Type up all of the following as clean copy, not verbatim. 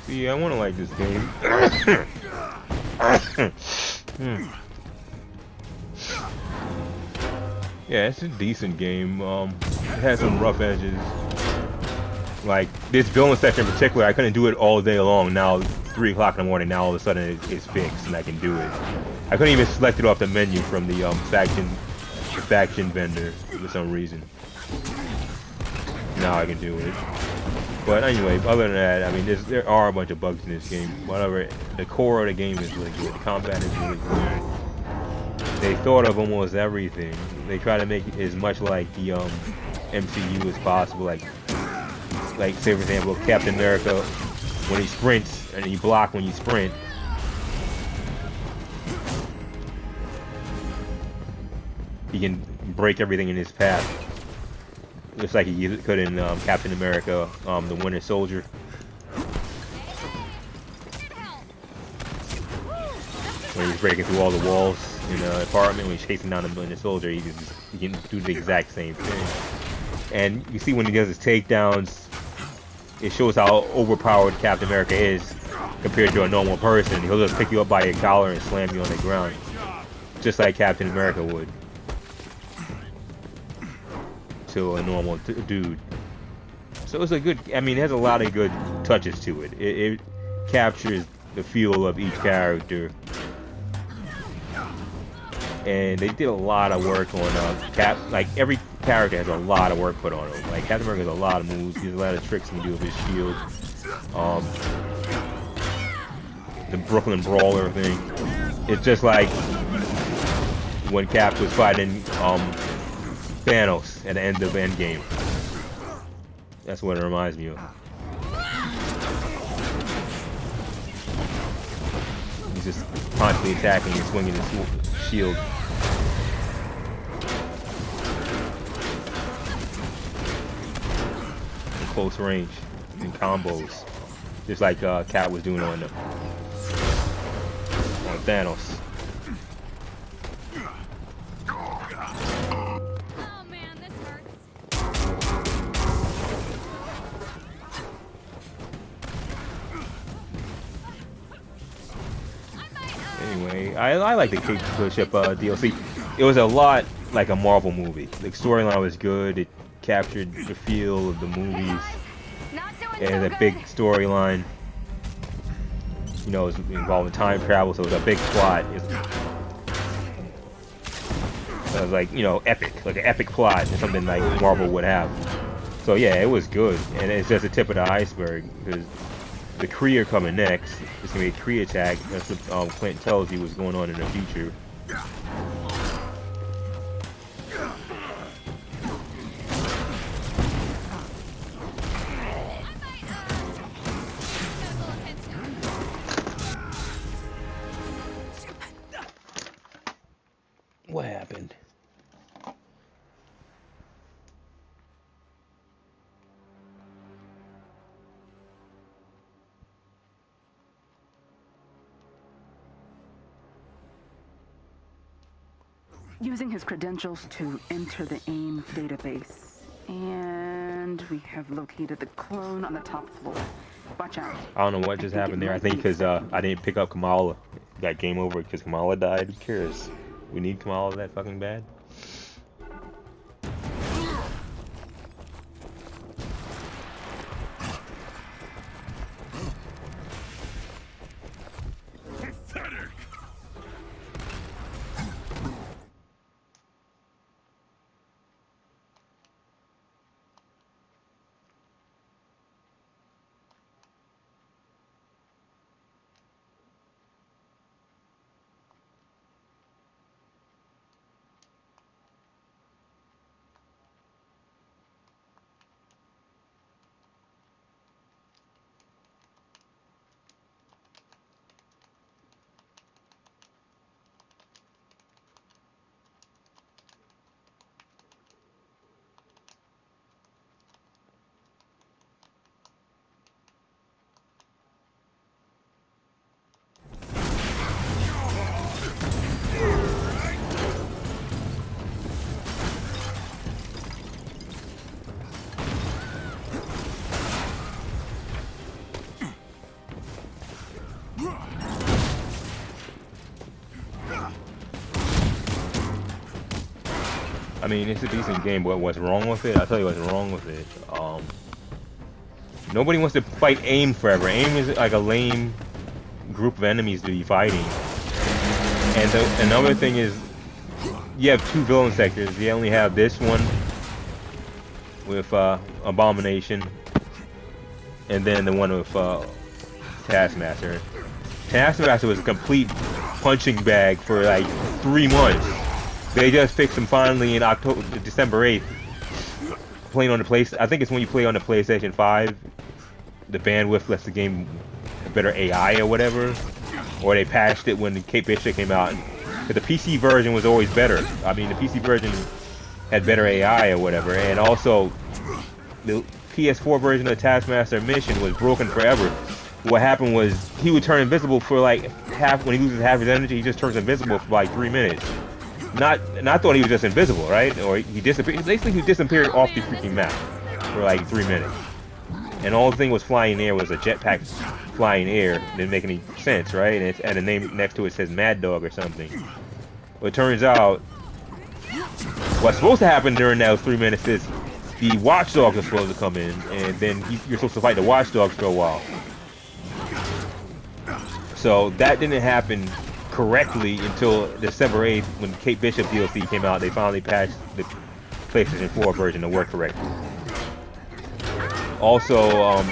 See, I want to like this game. Yeah, it's a decent game. It has some rough edges. Like this villain section in particular, I couldn't do it all day long. Now 3 o'clock in the morning, now all of a sudden it's fixed and I can do it. I couldn't even select it off the menu from the faction vendor for some reason. Now I can do it. But anyway, other than that, I mean, there are a bunch of bugs in this game. Whatever, the core of the game is really good. The combat is really good. They thought of almost everything. They try to make it as much like the MCU as possible. Like say for example, Captain America, when he sprints and you block when you sprint. He can break everything in his path. Just like he could in Captain America, the Winter Soldier. When he's breaking through all the walls in the apartment, when he's chasing down the Winter Soldier, he can do the exact same thing. And you see when he does his takedowns, it shows how overpowered Captain America is compared to a normal person. He'll just pick you up by your collar and slam you on the ground, just like Captain America would to a normal dude. So it's a good, I mean, it has a lot of good touches to it. It captures the feel of each character. And they did a lot of work on like every character has a lot of work put on them. Like Captain America has a lot of moves, he has a lot of tricks he can do with his shield. The Brooklyn Brawler thing. It's just like when Cap was fighting Thanos at the end of Endgame. That's what it reminds me of. He's just constantly attacking and swinging his shield. In close range, in combos. Just like Cap was doing on Thanos. Anyway, I like the Kate Bishop DLC. It was a lot like a Marvel movie. The storyline was good. It captured the feel of the movies. It had a big storyline. You know, it was involving time travel, so it was a big plot. It was like, you know, epic, like an epic plot, and something like Marvel would have. So yeah, it was good, and it's just the tip of the iceberg because the Kree are coming next. It's gonna be a Kree attack. That's what Clint tells you what's going on in the future. What happened? Using his credentials to enter the AIM database. And we have located the clone on the top floor. Watch out. I don't know what just happened there. I think because I didn't pick up Kamala. Got game over because Kamala died. Who cares? We need Kamala that fucking bad. I mean, it's a decent game, but what's wrong with it? I'll tell you what's wrong with it. Nobody wants to fight AIM forever. AIM is like a lame group of enemies to be fighting. And another thing is, you have 2 villain sectors. You only have this one with Abomination, and then the one with Taskmaster. Taskmaster was a complete punching bag for like 3 months. They just fixed him finally in December 8th. Playing on the I think it's when you play on the PlayStation 5, the bandwidth lets the game a better AI or whatever. Or they patched it when Kate Bishop came out. But the PC version was always better. I mean, the PC version had better AI or whatever. And also, the PS4 version of the Taskmaster mission was broken forever. What happened was he would turn invisible for like when he loses half his energy, he just turns invisible for like 3 minutes. And I thought he was just invisible, right? Or he disappeared. Basically, he disappeared off the freaking map for like 3 minutes. And all the thing was flying in the air was a jetpack flying air. Didn't make any sense, right? And the name next to it says Mad Dog or something. Well, it turns out what's supposed to happen during those 3 minutes is the watchdogs are supposed to come in, and then you're supposed to fight the watchdogs for a while. So that didn't happen correctly until December 8th when Kate Bishop DLC came out. They finally patched the PlayStation 4 version to work correctly. Also,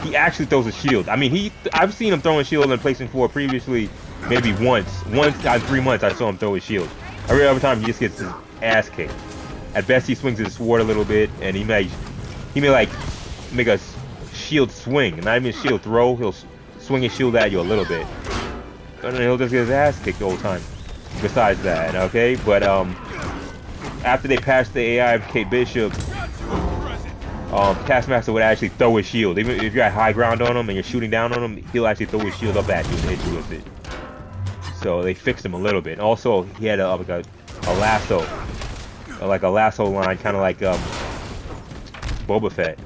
he actually throws a shield. I mean, I've seen him throwing shield in PlayStation 4 previously, maybe once out of 3 months I saw him throw his shield. Every other time he just gets his ass kicked. At best he swings his sword a little bit, and he may like make a shield swing, not even a shield throw. He'll swing his shield at you a little bit, and then he'll just get his ass kicked the whole time. Besides that, okay, but after they patched the AI of Kate Bishop, Taskmaster would actually throw his shield. Even if you're at high ground on him and you're shooting down on him, he'll actually throw his shield up at you and hit you with it. So they fixed him a little bit. Also, he had a lasso, like a lasso line, kind of like Boba Fett,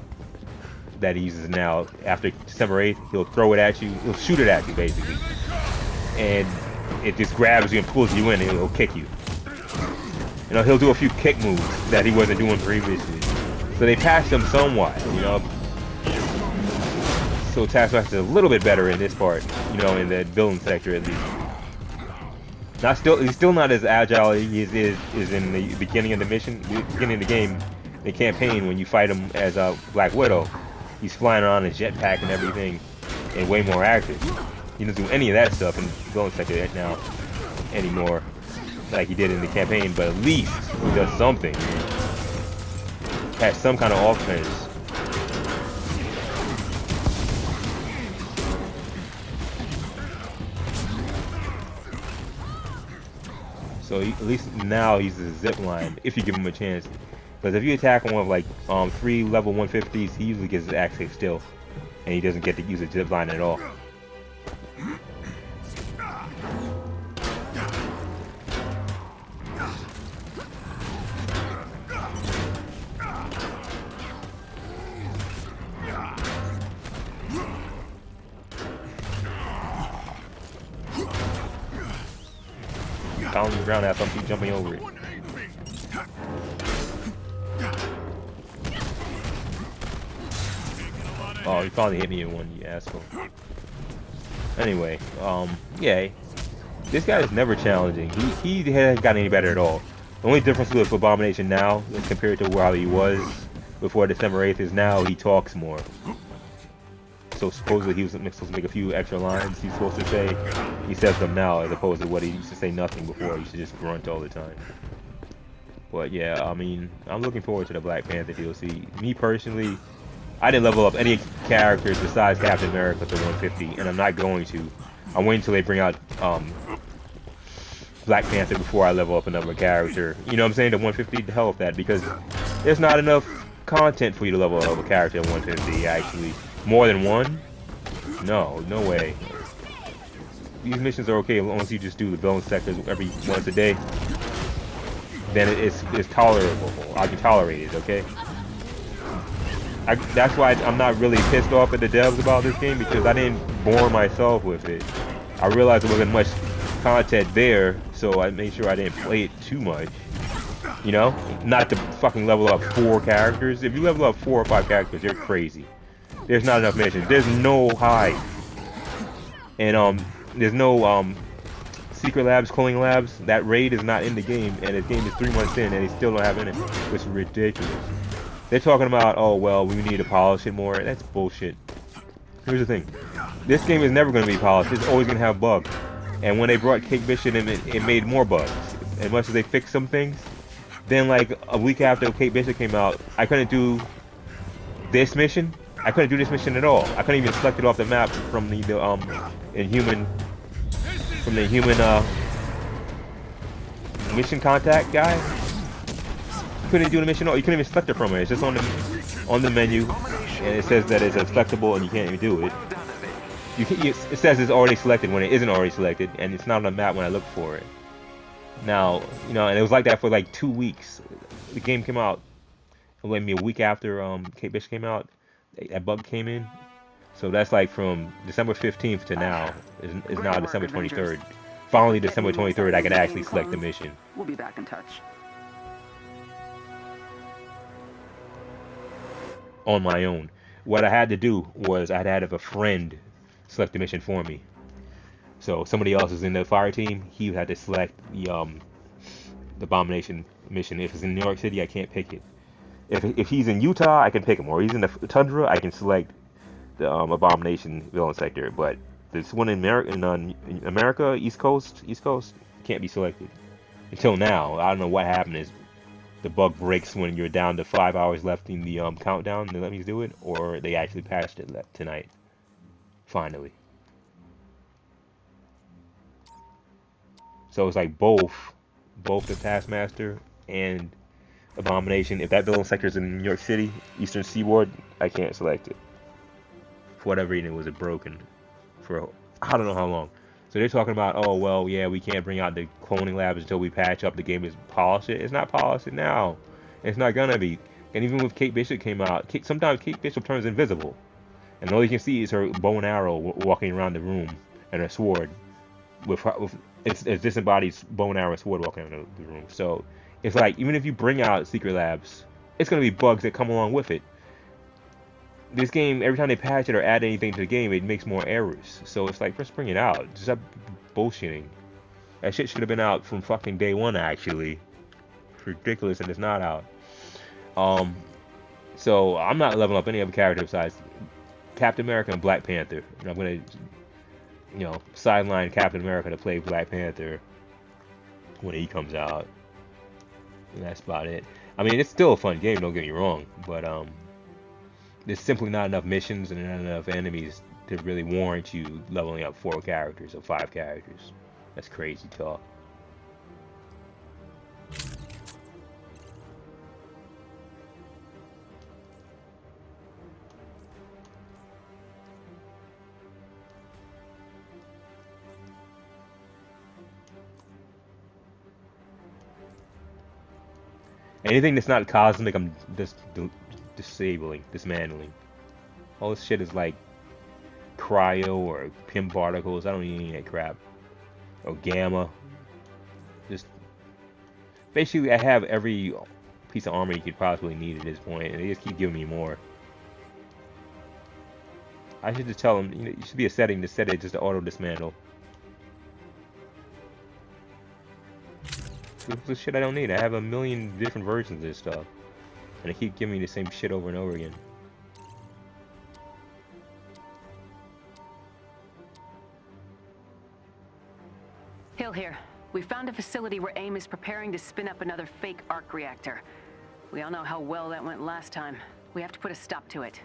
that he uses now. After December 8th, he'll throw it at you. He'll shoot it at you, basically. And it just grabs you and pulls you in, and it'll kick you. You know, he'll do a few kick moves that he wasn't doing previously. So they patched him somewhat, you know. So Taskmaster's a little bit better in this part, you know, in the villain sector at least. He's still not as agile as he is in the beginning of the mission, beginning of the game, the campaign, when you fight him as a Black Widow. He's flying around in his jetpack and everything, and way more active. He doesn't do any of that stuff in villain sector now anymore, like he did in the campaign. But at least he does something. Has some kind of offense. So at least now he's a zip line if you give him a chance. Because if you attack one of like 3 level 150s, he usually gets his axe kicked still, and he doesn't get to use a zip line at all. Down on the ground, have something jumping over it. Oh, he finally hit me in one, you asshole. Anyway, yeah, this guy is never challenging. He hasn't gotten any better at all. The only difference with Abomination now, as compared to how he was before December 8th, is now he talks more. So supposedly he was supposed to make a few extra lines he's supposed to say. He says them now, as opposed to what he used to say nothing before. He used to just grunt all the time. But yeah, I mean, I'm looking forward to the Black Panther DLC. Me personally, I didn't level up any characters besides Captain America to 150, and I'm not going to. I'm waiting until they bring out Black Panther before I level up another character. You know what I'm saying? To 150, the hell with that, because there's not enough content for you to level up a character at 150, actually. More than one? No, no way. These missions are okay as long as you just do the villain sectors every once a day. Then it's tolerable. I can tolerate it, okay? That's why I'm not really pissed off at the devs about this game, because I didn't bore myself with it. I realized there wasn't much content there, so I made sure I didn't play it too much. You know, not to fucking level up 4 characters. If you level up 4 or 5 characters, you're crazy. There's not enough missions. There's no hide, and there's no secret labs, cloning labs. That raid is not in the game, and the game is 3 months in, and they still don't have it in it. It's ridiculous. They're talking about, oh well, we need to polish it more. That's bullshit. Here's the thing: this game is never going to be polished. It's always going to have bugs. And when they brought Kate Bishop in, it made more bugs. As much as they fixed some things, then like a week after Kate Bishop came out, I couldn't do this mission. I couldn't do this mission at all. I couldn't even select it off the map from the Inhuman mission contact guy. You couldn't do the mission. You couldn't even select it from it. It's just on the menu, and it says that it's selectable, and you can't even do it. It says it's already selected when it isn't already selected, and it's not on the map when I look for it. Now, you know, and it was like that for like 2 weeks. The game came out, maybe a week after Kate Bishop came out. That bug came in, so that's like from December 15th to now is now December 23rd. Finally, December 23rd, I can actually select the mission. We'll be back in touch. On my own. What I had to do was I had to have a friend select the mission for me. So somebody else is in the fire team. He had to select the Abomination mission. If it's in New York City, I can't pick it. If he's in Utah, I can pick him. Or he's in the tundra, I can select the Abomination villain sector. But this one in America, East Coast, can't be selected until now. I don't know what happened. Is the bug breaks when you're down to 5 hours left in the countdown. They let me do it, or they actually patched it tonight. Finally. So it's like both the Taskmaster and Abomination. If that villain sector is in New York City, Eastern Seaboard, I can't select it. For whatever reason, it was broken for I don't know how long. So they're talking about, oh well, yeah, we can't bring out the cloning labs until we patch up the game is polish it. It's not polished now. It's not gonna be. And even with Kate Bishop came out, sometimes Kate Bishop turns invisible, and all you can see is her bow and arrow walking around the room and her sword with it's disembodied bow and arrow sword walking around the room. So it's like even if you bring out secret labs, it's gonna be bugs that come along with it. This game, every time they patch it or add anything to the game, it makes more errors. So it's like, just bring it out. Just stop bullshitting. That shit should have been out from fucking day one, actually. It's ridiculous and it's not out. So I'm not leveling up any other character besides Captain America and Black Panther. And I'm gonna, sideline Captain America to play Black Panther when he comes out. And that's about it. I mean, it's still a fun game, don't get me wrong, but there's simply not enough missions and not enough enemies to really warrant you leveling up 4 characters or 5 characters. That's crazy talk. Anything that's not cosmic, I'm just dismantling. All this shit is like cryo or PIM particles. I don't need any of that crap. Or gamma. Just basically, I have every piece of armor you could possibly need at this point, and they just keep giving me more. I should just tell them, you should be a setting to set it just to auto dismantle. This shit I don't need. I have a million different versions of this stuff. And they keep giving me the same shit over and over again. Hill here. We found a facility where AIM is preparing to spin up another fake arc reactor. We all know how well that went last time. We have to put a stop to it.